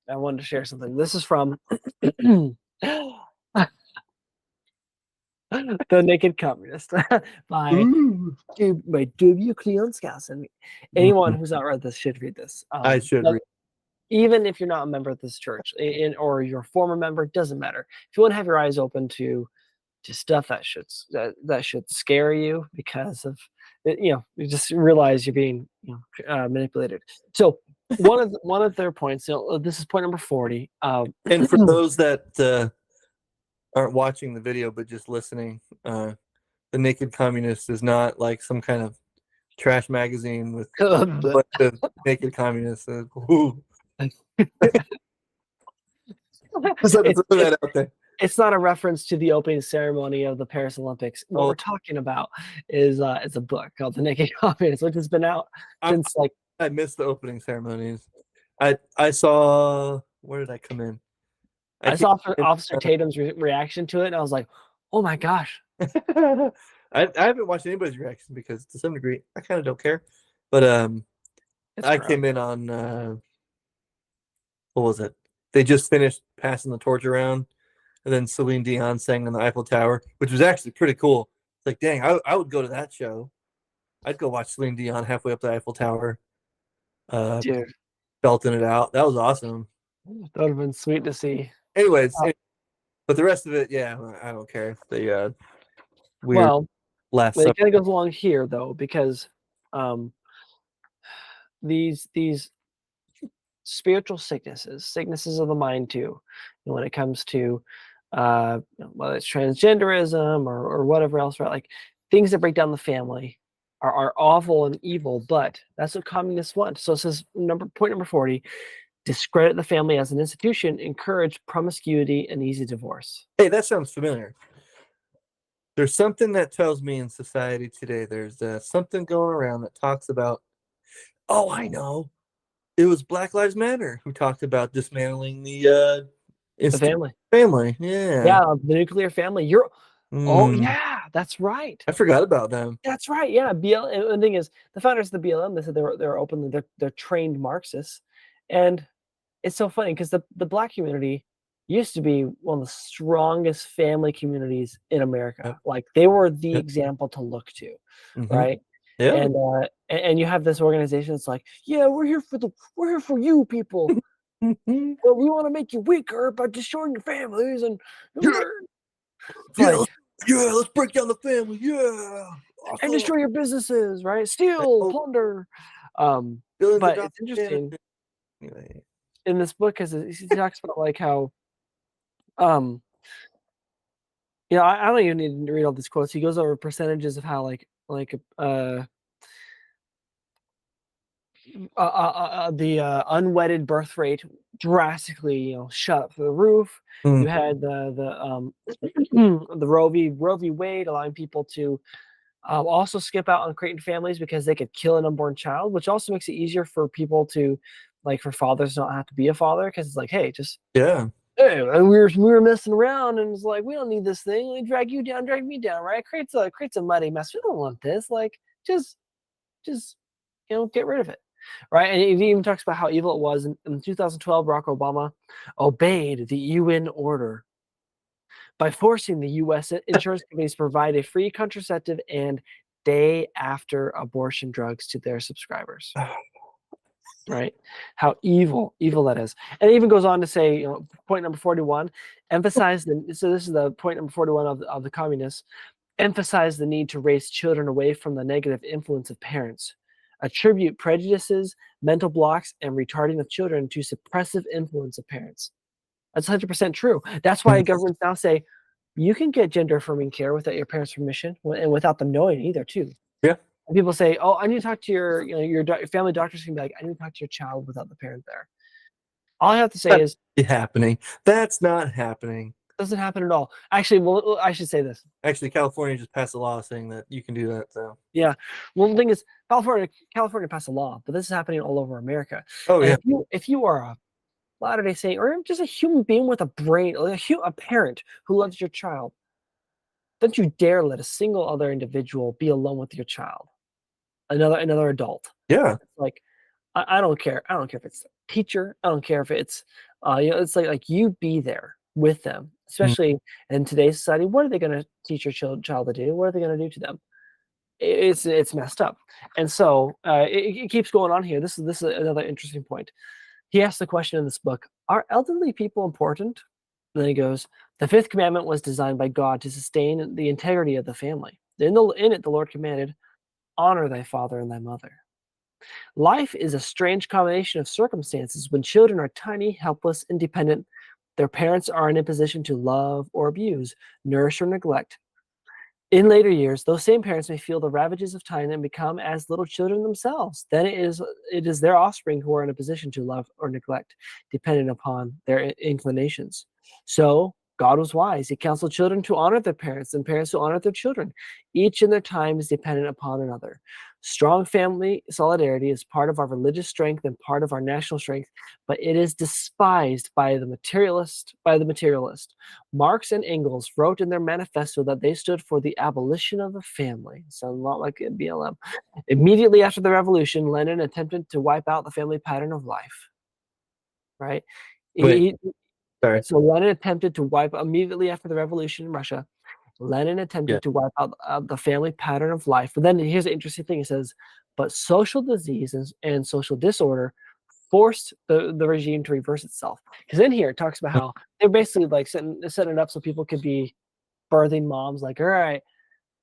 I wanted to share something. This is from The Naked Communist by Ooh. W. Cleon Skousen. Anyone Mhm. who's not read this should read this. I should read. Even if you're not a member of this church, or you're a former member, doesn't matter. If you want to have your eyes open to stuff that should scare you because of you just realize you're being manipulated. So one of their points, this is point number 40. And for those that aren't watching the video but just listening, the Naked Communist is not like some kind of trash magazine with a bunch of naked communists. Just had to throw that out there. It's not a reference to the opening ceremony of the Paris Olympics. What we're talking about is a book called The Naked Communist, which has been out since like I missed the opening ceremonies. I saw, where did I come in? I saw Officer Tatum's reaction to it, and I was like, "Oh my gosh!" I haven't watched anybody's reaction because to some degree I kind of don't care. But I came in on what was it? They just finished passing the torch around, and then Celine Dion sang on the Eiffel Tower, which was actually pretty cool. It's like, dang, I would go to that show. I'd go watch Celine Dion halfway up the Eiffel Tower, Dude, belting it out. That was awesome. that would have been sweet to see. Anyways, but the rest of it, yeah, I don't care. The weird last. It kind of goes along here though, because these spiritual sicknesses of the mind too, when it comes to whether it's transgenderism or whatever else, right? Like things that break down the family are awful and evil, but that's what communists want. So it says point number 40, discredit the family as an institution, encourage promiscuity and easy divorce. Hey, that sounds familiar. There's something that tells me in society today, there's something going around that talks about, oh, I know. It was Black Lives Matter who talked about dismantling the family. Yeah, the nuclear family. Oh yeah, that's right. I forgot about them. That's right. Yeah, and the thing is, the founders of the BLM, they said they're openly they're trained Marxists, and it's so funny because the Black community used to be one of the strongest family communities in America. Like they were the example to look to, right? Yeah. And you have this organization that's like, yeah, we're here for you people. Well, we want to make you weaker by destroying your families and let's break down the family, awesome. And destroy your businesses, right? Steal, plunder. But it's interesting in this book because he talks about like how, I don't even need to read all these quotes. He goes over percentages of how the unwedded birth rate drastically, shot up through the roof. You had the Roe v. Wade allowing people to also skip out on creating families because they could kill an unborn child, which also makes it easier for people to, like, for fathers to not have to be a father because it's like, hey, hey, we were messing around and it's like, we don't need this thing. We drag you down, drag me down, right? Creates a muddy mess. We don't want this. Like, just get rid of it. Right, and he even talks about how evil it was. In 2012, Barack Obama obeyed the UN order by forcing the U.S. insurance companies to provide a free contraceptive and day-after abortion drugs to their subscribers. Right, how evil that is. And it even goes on to say, point number 41, emphasize so this is the point number 41 of the communists, emphasize the need to raise children away from the negative influence of parents. Attribute prejudices, mental blocks, and retarding of children to suppressive influence of parents. That's 100% true. That's why governments now say you can get gender affirming care without your parents' permission and without them knowing either, too. Yeah. And people say, "Oh, I need to talk to your family doctors." Can be like, "I need to talk to your child without the parent there." All I have to say is, happening. That's not happening. Doesn't happen at all. Actually, well, I should say this. Actually, California just passed a law saying that you can do that. So yeah, well, the thing is, California passed a law, but this is happening all over America. Oh yeah. If you are a Latter-day Saint or just a human being with a brain, like a parent who loves your child, don't you dare let a single other individual be alone with your child, another adult. Yeah. Like, I don't care. I don't care if it's a teacher. I don't care if it's It's like you be there with them, especially in today's society. What are they going to teach your child to do? What are they going to do to them? It's messed up. And so it keeps going on here. This is another interesting point. He asks the question in this book: are elderly people important? And then he goes, the fifth commandment was designed by God to sustain the integrity of the family. In it, the Lord commanded, honor thy father and thy mother. Life is a strange combination of circumstances when children are tiny, helpless, independent. Their parents are in a position to love or abuse, nourish or neglect. In later years, those same parents may feel the ravages of time and become as little children themselves. Then it is their offspring who are in a position to love or neglect, dependent upon their inclinations. So God was wise. He counseled children to honor their parents and parents to honor their children. Each in their time is dependent upon another. Strong family solidarity is part of our religious strength and part of our national strength, but it is despised by the materialist. Marx and Engels wrote in their manifesto that they stood for the abolition of the family. Sounds a lot like BLM. Immediately after the revolution, Lenin attempted to wipe out the family pattern of life. Right? Wait, sorry. So Lenin attempted to wipe immediately after the revolution in Russia. Lenin attempted to wipe out the family pattern of life. But then here's the interesting thing. It says, but social disease and social disorder forced the regime to reverse itself. Because in here it talks about how they're basically like setting it up so people could be birthing moms. Like, all right,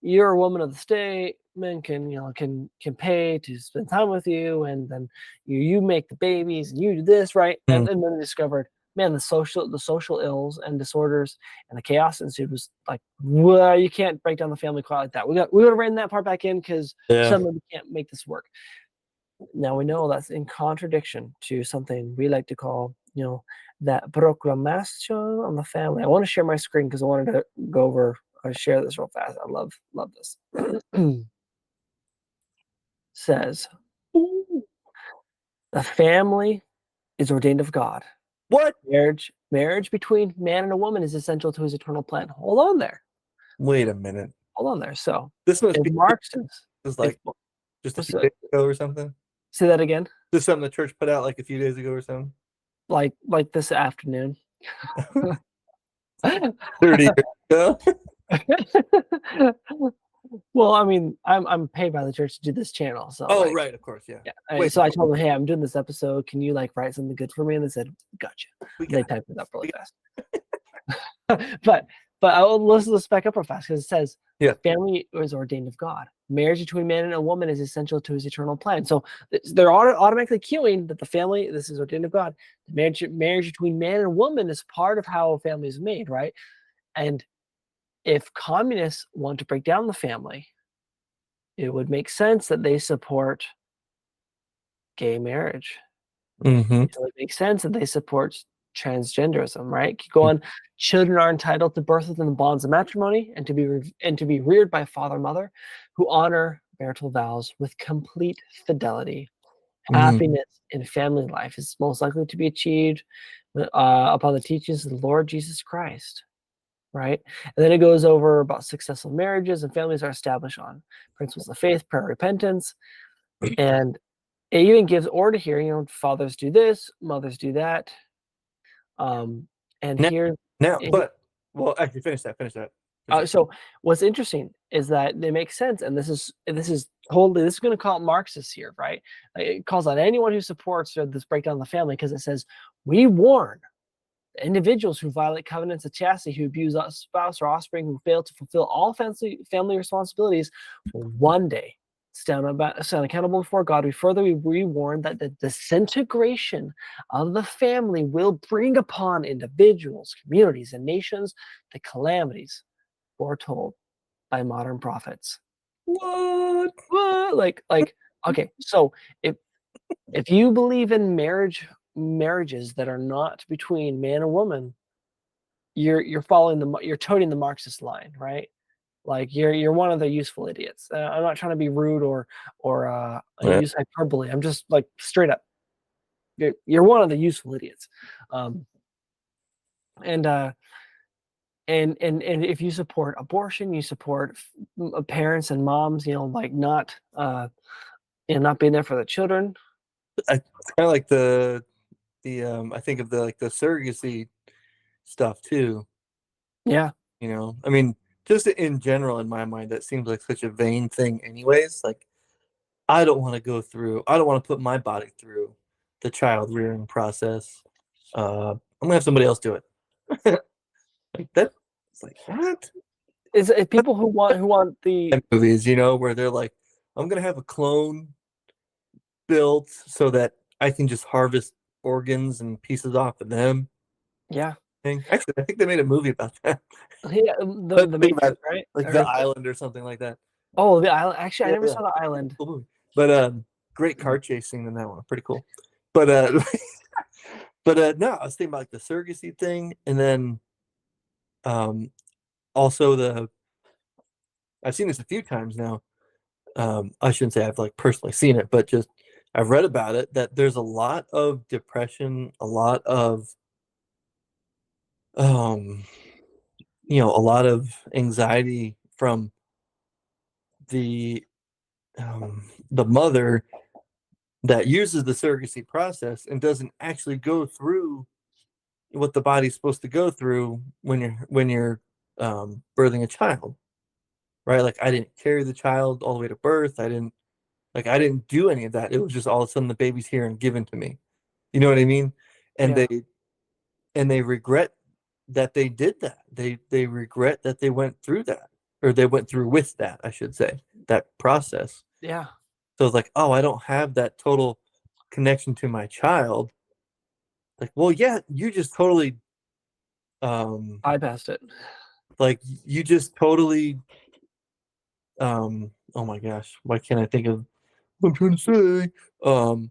you're a woman of the state. Men can pay to spend time with you, and then you make the babies and you do this, right? And then they discovered, man, the social ills and disorders and the chaos ensued was like, well, you can't break down the family quite like that. We got to rein that part back in because suddenly we can't make this work. Now we know that's in contradiction to something we like to call, that proclamation on the family. I want to share my screen because I wanted to go over. I'll share this real fast. I love this. Says, the family is ordained of God. What? Marriage between man and a woman is essential to his eternal plan. Hold on there. Wait a minute. Hold on there. So this must be Marxist. It's like just a few days ago or something. Say that again. This is something the church put out like a few days ago or something. Like this afternoon. 30 years ago. Well, I mean, I'm paid by the church to do this channel, so. Oh, right, of course, yeah. Wait, so I told them, hey, I'm doing this episode. Can you write something good for me? And they said, gotcha. They typed it up really fast. but let's back up real fast because it says, family is ordained of God. Marriage between man and a woman is essential to his eternal plan. So they're automatically cueing that the family, this is ordained of God. Marriage between man and woman is part of how a family is made, right? And if communists want to break down the family, it would make sense that they support gay marriage. It would make sense that they support transgenderism, right? Keep going. Children are entitled to birth within the bonds of matrimony and to be reared by a father and mother who honor marital vows with complete fidelity. Happiness in family life is most likely to be achieved upon the teachings of the Lord Jesus Christ. Right? And then it goes over about successful marriages and families are established on principles of faith, prayer, repentance. And it even gives order here, fathers do this, mothers do that. Actually finish that. So what's interesting is that they make sense, and this is going to call it Marxist here, right? It calls on anyone who supports this breakdown of the family because it says, we warn individuals who violate covenants of chastity, who abuse a spouse or offspring, who fail to fulfill all family responsibilities, will one day stand accountable before God. We further warn that the disintegration of the family will bring upon individuals, communities, and nations the calamities foretold by modern prophets. What? Okay, so if you believe in marriages that are not between man and woman, you're toting the Marxist line, right? Like you're one of the useful idiots. I'm not trying to be rude or use hyperbole. I'm just like straight up. You're one of the useful idiots. And if you support abortion, you support parents and moms, not being there for the children. It's kind of like the I think of the surrogacy stuff too. Yeah. I mean, just in general, in my mind, that seems like such a vain thing, anyways. Like, I don't want to put my body through the child rearing process. I'm gonna have somebody else do it. Like that. It's like what? Is it people who want the Movies, where they're like, I'm gonna have a clone built so that I can just harvest organs and pieces off of them. yeah Actually, I think they made a movie about that. yeah But the think about Matrix, right? like Or The Island or something like that. oh, the island. Actually, I Yeah, never yeah, saw the island. cool movie. But great car chase scene in that one, pretty cool. But but no, I was thinking about like the surrogacy thing, and then um also I've seen this a few times now. I shouldn't say I've like personally seen it, but just I've read about it that there's a lot of depression, a lot of um a lot of anxiety from the the mother that uses the surrogacy process and doesn't actually go through what the body's supposed to go through when you're birthing a child, right? Like I didn't carry the child all the way to birth. I didn't do any of that. It was just all of a sudden the baby's here and given to me. You know what I mean? And Yeah, they regret that they did that. They regret that they went through that, or they went through with that, I should say, that process. yeah. So it's like, oh, I don't have that total connection to my child. Like, well, yeah, you just totally um I passed it. like you just totally oh my gosh, why can't I think of what I'm trying to say? Um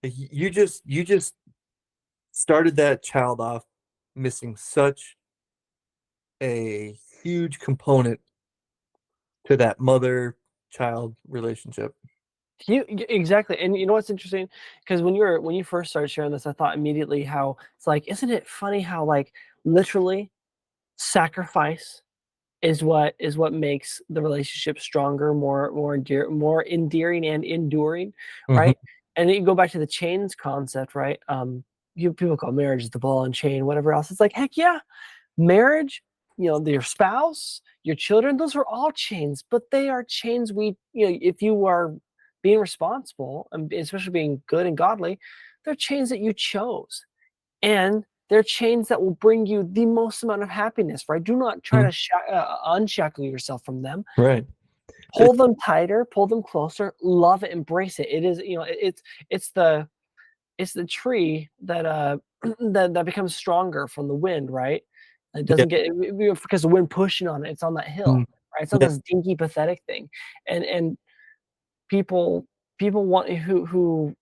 you just started that child off missing such a huge component to that mother child relationship. Exactly, and you know what's interesting? Because when you first started sharing this, I thought immediately how it's like, isn't it funny how like literally sacrifice is what makes the relationship stronger, more endearing and enduring, Hmm. right? And then you go back to the chains concept, right? People call marriage the ball and chain, whatever else. It's like, heck yeah, marriage, your spouse, your children, those are all chains, but they are chains if you are being responsible and especially being good and godly, they're chains that you chose. And they're chains that will bring you the most amount of happiness, right? Do not try to unshackle yourself from them. Right. Pull them tighter, pull them closer, love it, embrace it. It is, it's the it's the tree that that becomes stronger from the wind, right? It Yeah. doesn't get because the wind pushing on it. It's on that hill, Mm. right? It's not Yeah. this dinky, pathetic thing. And people want who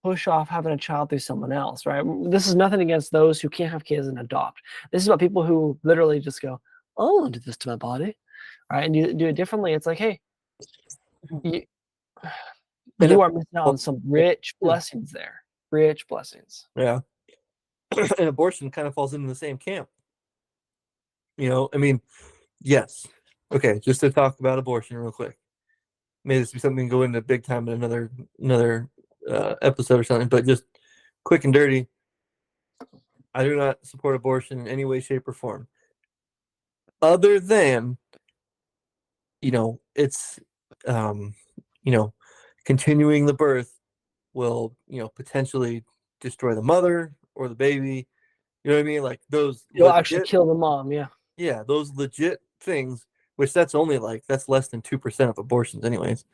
push off having a child through someone else, right? This is nothing against those who can't have kids and adopt. This is about people who literally just go, "I don't want to do this to my body," right? And you do it differently. It's like, hey, you, And you are missing out on some rich too. blessings there. Rich blessings. Yeah. And abortion kind of falls into the same camp. I mean, yes. Okay, just to talk about abortion real quick. May this be something to go into big time in another episode or something, but just quick and dirty. I do not support abortion in any way, shape, or form, other than it's um, you know, continuing the birth will potentially destroy the mother or the baby. You know what I mean? Like those You'll actually legit, kill the mom. Yeah. yeah, those legit things. Which that's less than 2% of abortions, anyways.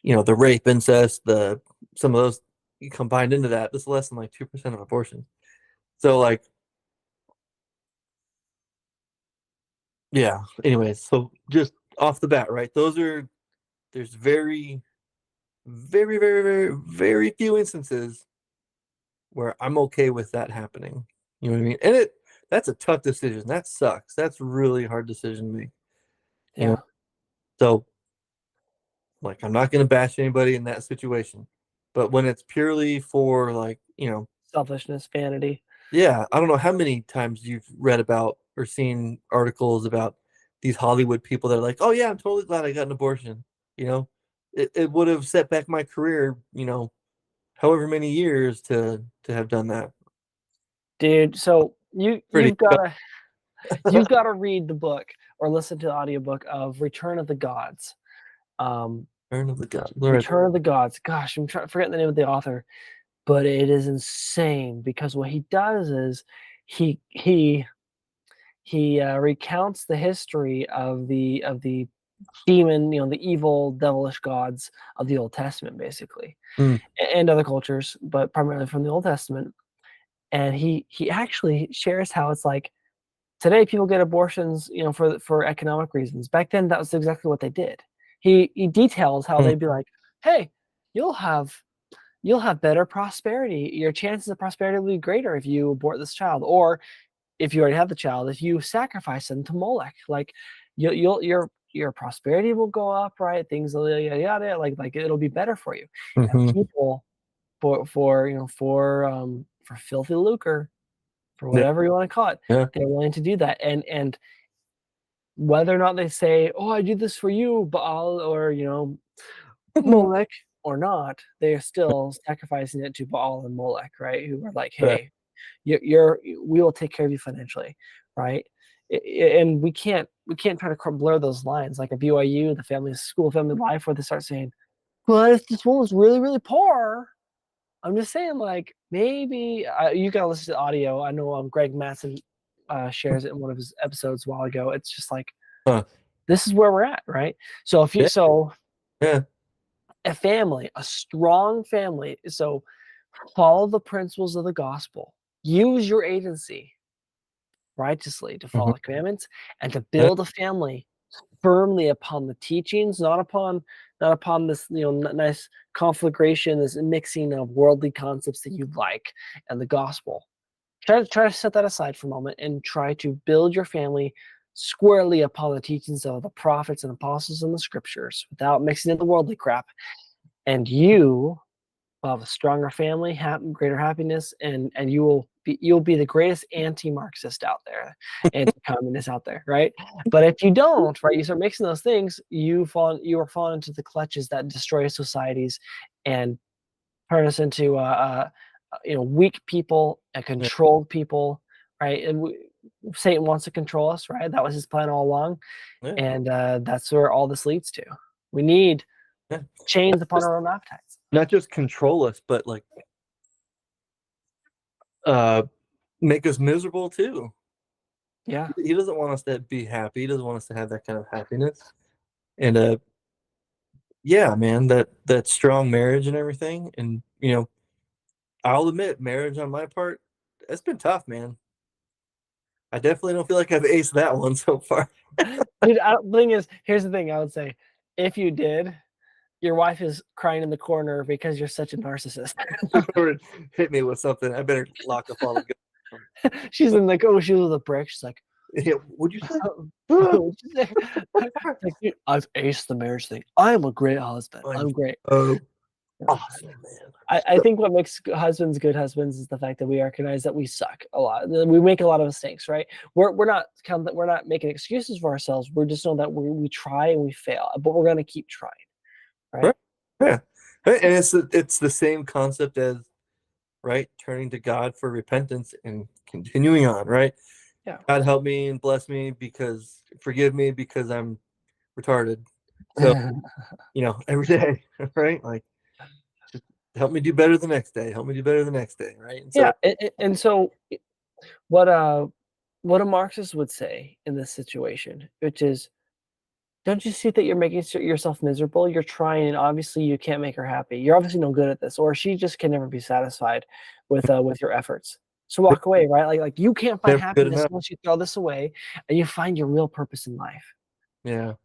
The rape, incest, some of those combined into that. That's less than like 2% of abortions. So like, yeah. Anyways, so just off the bat, right? There's very, very, very, very, very few instances where I'm okay with that happening. You know what I mean? And that's a tough decision. That sucks. That's a really hard decision to make. You know, Yeah. so like I'm not gonna bash anybody in that situation. But when it's purely for like, Selfishness, vanity. yeah, I don't know how many times you've read about or seen articles about these Hollywood people that are like, "Oh yeah, I'm totally glad I got an abortion." You know, it would have set back my career, however many years to have done that. Dude, so Pretty you've got to read the book or listen to the audiobook of Return of the Gods. Return of the God. Return of the Gods. Gosh, I'm trying to forget the name of the author, but it is insane because what he does is he recounts the history of the demon, the evil, devilish gods of the Old Testament, basically, and other cultures, but primarily from the Old Testament. And he actually shares how it's like today people get abortions, for economic reasons. Back then, that was exactly what they did. He details how they'd be like, "Hey, you'll have better prosperity. Your chances of prosperity will be greater if you abort this child, or if you already have the child, if you sacrifice them to Molech, like your prosperity will go up, right? Things yada yada yada, like it'll be better for you." And people for filthy lucre, for Yeah. whatever you want to call it, Yeah. they're willing to do that. And whether or not they say, "Oh, I do this for you, Baal," or Molech, or not, they are still sacrificing it to Baal and Molech, right? Who are like, Right. "Hey, we will take care of you financially," right? And we can't try to blur those lines like a BYU, the family life, where they start saying, "Well, if this woman's really really poor." I'm just saying, like, maybe you gotta listen to the audio. I know Greg Matson shares it in one of his episodes a while ago. It's just like Huh. this is where we're at, right? So if you Yeah. so Yeah. a family, a strong family, so follow the principles of the gospel. Use your agency righteously to follow the commandments and to Yeah. build a family firmly upon the teachings, not upon this nice conflagration, this mixing of worldly concepts that you like and the gospel. Try to set that aside for a moment and try to build your family squarely upon the teachings of the prophets and apostles and the scriptures without mixing in the worldly crap. And you will have a stronger family, greater happiness, and you'll be the greatest anti-Marxist out there, anti-communist out there, right? But if you don't, right, you start mixing those things, you are falling into the clutches that destroy societies and turn us into weak people and Yeah. controlled people, right? And Satan wants to control us, right? That was his plan all along, Yeah. and that's where all this leads to. We need Yeah. chains upon our own appetites. Not just control us, but like make us miserable too. Yeah. He doesn't want us to be happy. He doesn't want us to have that kind of happiness. And yeah, man, that strong marriage and everything. And I'll admit, marriage on my part, it's been tough, man. I definitely don't feel like I've aced that one so far. Dude, thing is, here's the thing I would say. If you did, your wife is crying in the corner because you're such a narcissist. Hit me with something. I better lock up all the guns. She's in like, oh, she was a brick. She's like, Yeah, what'd you say? what'd you say? Like, dude, I've aced the marriage thing. I am a great husband. I'm great. Oh, awesome, man. I think what makes husbands good husbands is the fact that we recognize that we suck a lot. We make a lot of mistakes, right? We're not making excuses for ourselves. We're just know that we try and we fail, but we're gonna keep trying, right? Yeah, and it's the same concept as right turning to God for repentance and continuing on, right? Yeah. God help me and bless me because forgive me because I'm retarded. So every day, right? Like just help me do better the next day. Help me do better the next day, right? And so Yeah, and so what a Marxist would say in this situation, which is, don't you see that you're making yourself miserable? You're trying, and obviously you can't make her happy. You're obviously no good at this, or she just can never be satisfied with your efforts. So walk away, right? Like you can't find never good happiness enough. unless you throw this away and you find your real purpose in life. Yeah.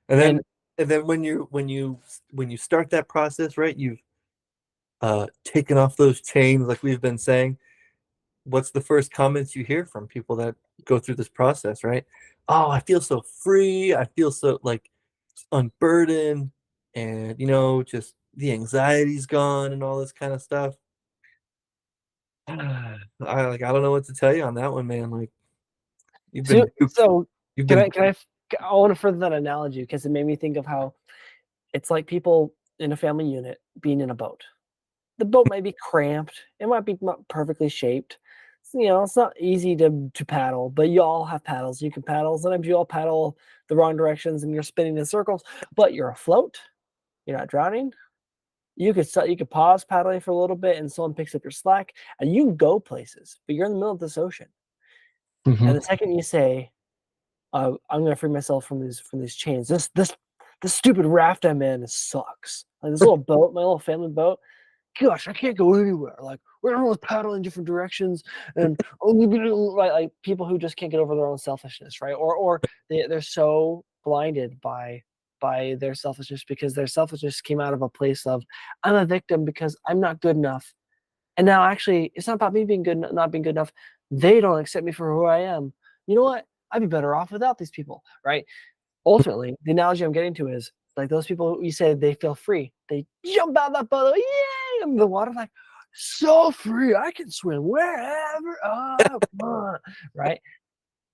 And And then when you start that process, right, you've taken off those chains like we've been saying. What's the first comments you hear from people that go through this process, right? Oh, I feel so free. I feel so like unburdened, and just the anxiety's gone and all this kind of stuff. I don't know what to tell you on that one, man. Like you've been so, duped. so You've can been I want to further that analogy because it made me think of how it's like people in a family unit being in a boat. The boat might be cramped. It might be not perfectly shaped. You know, it's not easy to paddle, but you all have paddles. You can paddle. Sometimes you all paddle the wrong directions and you're spinning in circles, but you're afloat. You're not drowning. You could pause paddling for a little bit and someone picks up your slack and you can go places, but you're in the middle of this ocean. And the second you say, I'm gonna free myself from these chains. This stupid raft I'm in sucks. Like this little boat, my little family boat. Gosh, I can't go anywhere. Like we're always paddling in different directions, and only right, like people who just can't get over their own selfishness, right? Or they're so blinded by their selfishness because their selfishness came out of a place of I'm a victim because I'm not good enough, and now actually it's not about me being good, not being good enough. They don't accept me for who I am. You know what? I'd be better off without these people, right? Ultimately, the analogy I'm getting to is like those people who you say they feel free. They jump out of that boat, yay! In the water, like so free. I can swim wherever I want, right?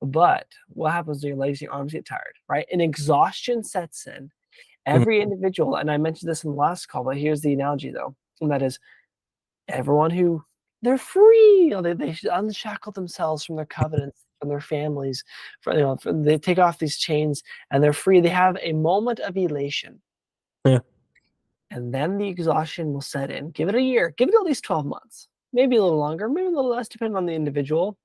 But what happens when your legs and your arms get tired, right? And exhaustion sets in. Every individual, and I mentioned this in the last call, but here's the analogy though, and that is everyone who they're free. You know, they should unshackle themselves from their covenants, from their families. They take off these chains and they're free. They have a moment of elation, Yeah. and then the exhaustion will set in. Give it a year. Give it at least 12 months. Maybe a little longer. Maybe a little less, depending on the individual.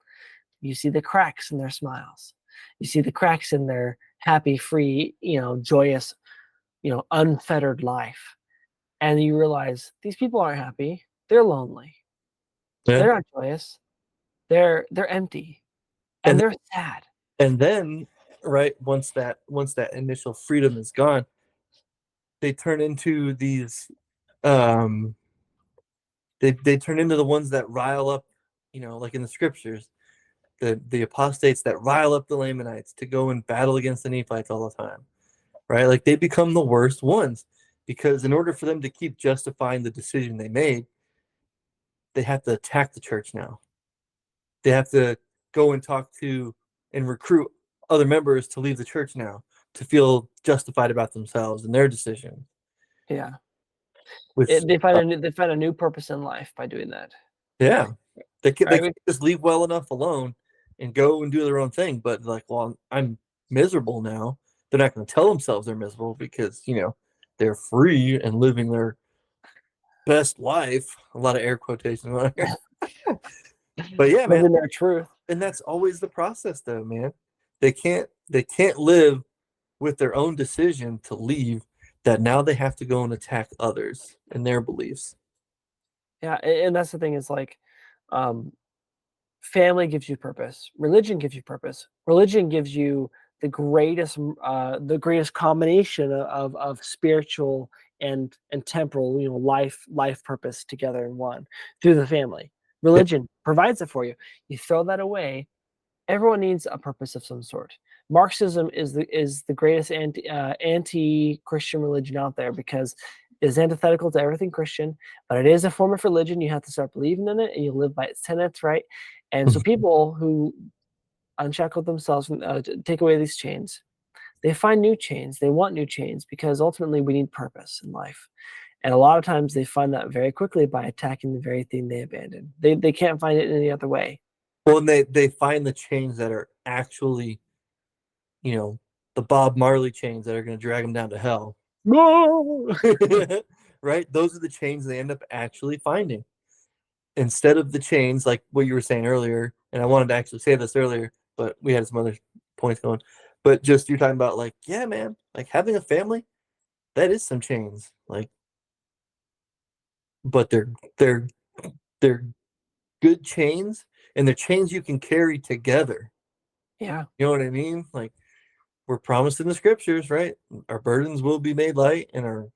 You see the cracks in their smiles. You see the cracks in their happy, free, joyous, unfettered life, and you realize these people aren't happy. They're lonely. Yeah. They're not joyous. They're empty, and they're sad. And then, right, once that initial freedom is gone, they turn into these they turn into the ones that rile up, like in the scriptures, the apostates that rile up the Lamanites to go and battle against the Nephites all the time. Right? Like they become the worst ones because in order for them to keep justifying the decision they made, they have to attack the church now. They have to go and talk to and recruit other members to leave the church now to feel justified about themselves and their decision. Yeah, Which they find a new purpose in life by doing that. yeah, they Right? can't just leave well enough alone and go and do their own thing. But like, well, I'm miserable now. They're not going to tell themselves they're miserable because they're free and living their best life. A lot of air quotations on here. But yeah, man, Living their truth. and that's always the process, though, man. They can't live with their own decision to leave. That now they have to go and attack others and their beliefs. Yeah, and that's the thing is like, family gives you purpose. Religion gives you purpose. Religion gives you the greatest combination of spiritual and temporal, life purpose together in one through the family. Religion provides it for you. You throw that away. Everyone needs a purpose of some sort. Marxism is the greatest anti-Christian religion out there because it is antithetical to everything Christian, but it is a form of religion. You have to start believing in it, and you live by its tenets, right? And so people who unshackle themselves and take away these chains, they find new chains. They want new chains because ultimately we need purpose in life. And a lot of times they find that very quickly by attacking the very thing they abandoned. They can't find it any other way. Well, and they find the chains that are actually, the Bob Marley chains that are going to drag them down to hell. No! Right? Those are the chains they end up actually finding. Instead of the chains, like what you were saying earlier, and I wanted to actually say this earlier, but we had some other points going. But just you're talking about like, yeah, man, like having a family, that is some chains. Like, but they're good chains, and they're chains you can carry together. Yeah. You know what I mean? Like we're promised in the scriptures, right? Our burdens will be made light, and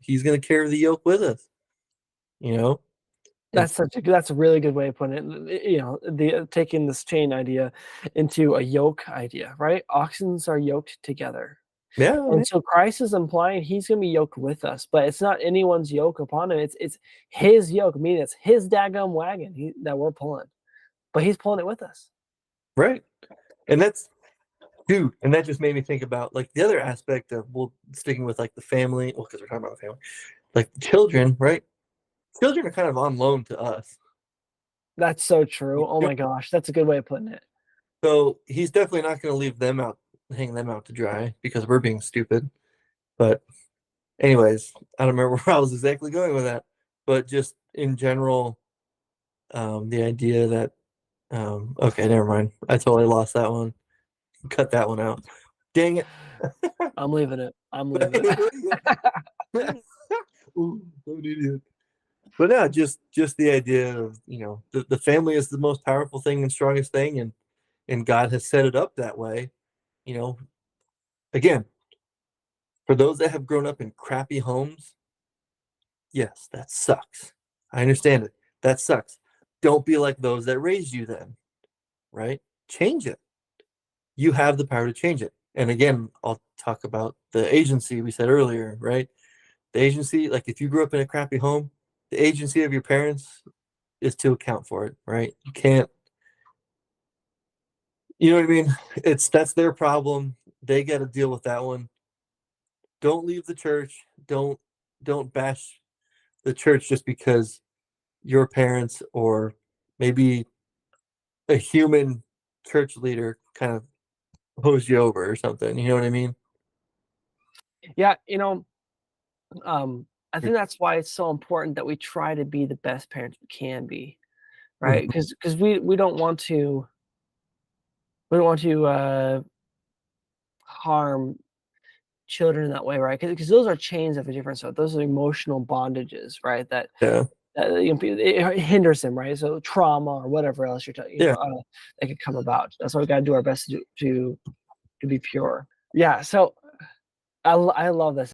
he's going to carry the yoke with us. That's a really good way of putting it. The taking this chain idea into a yoke idea, right? Oxens are yoked together. Yeah. And so Christ is implying he's going to be yoked with us, but it's not anyone's yoke upon him. It's his yoke, meaning it's his daggum wagon that we're pulling, but he's pulling it with us. Right. And that's, dude, and that just made me think about like the other aspect of, sticking with like the family, because we're talking about the family, like the children, right? children are kind of on loan to us. That's so true. Oh my gosh, that's a good way of putting it. So he's definitely not going to leave them out, hang them out to dry because we're being stupid. But anyways, I don't remember where I was exactly going with that. But just in general, the idea that okay, never mind. I totally lost that one. Cut that one out. Dang it. I'm leaving it. I'm leaving it. Ooh, I'm an idiot. But no, just the idea of, you know, the family is the most powerful thing and strongest thing, and God has set it up that way. You know, again, for those that have grown up in crappy homes, yes, that sucks. I understand it. That sucks. Don't be like those that raised you then, right? Change it. You have the power to change it. And again, I'll talk about the agency we said earlier, right? The agency, like if you grew up in a crappy home, the agency of your parents is to account for it, right? You can't, you know what I mean? That's their problem. They got to deal with that one. Don't leave the church. Don't bash the church just because your parents or maybe a human church leader kind of hosed you over or something. You know what I mean? Yeah, I think that's why it's so important that we try to be the best parents we can be, right? Mhm. Because we don't want to harm children in that way, right? Because those are chains of a different sort. Those are emotional bondages, right? Yeah. It hinders them, right? So trauma or whatever else Yeah. that could come about. That's why we got to do our best to be pure. Yeah. So I love this.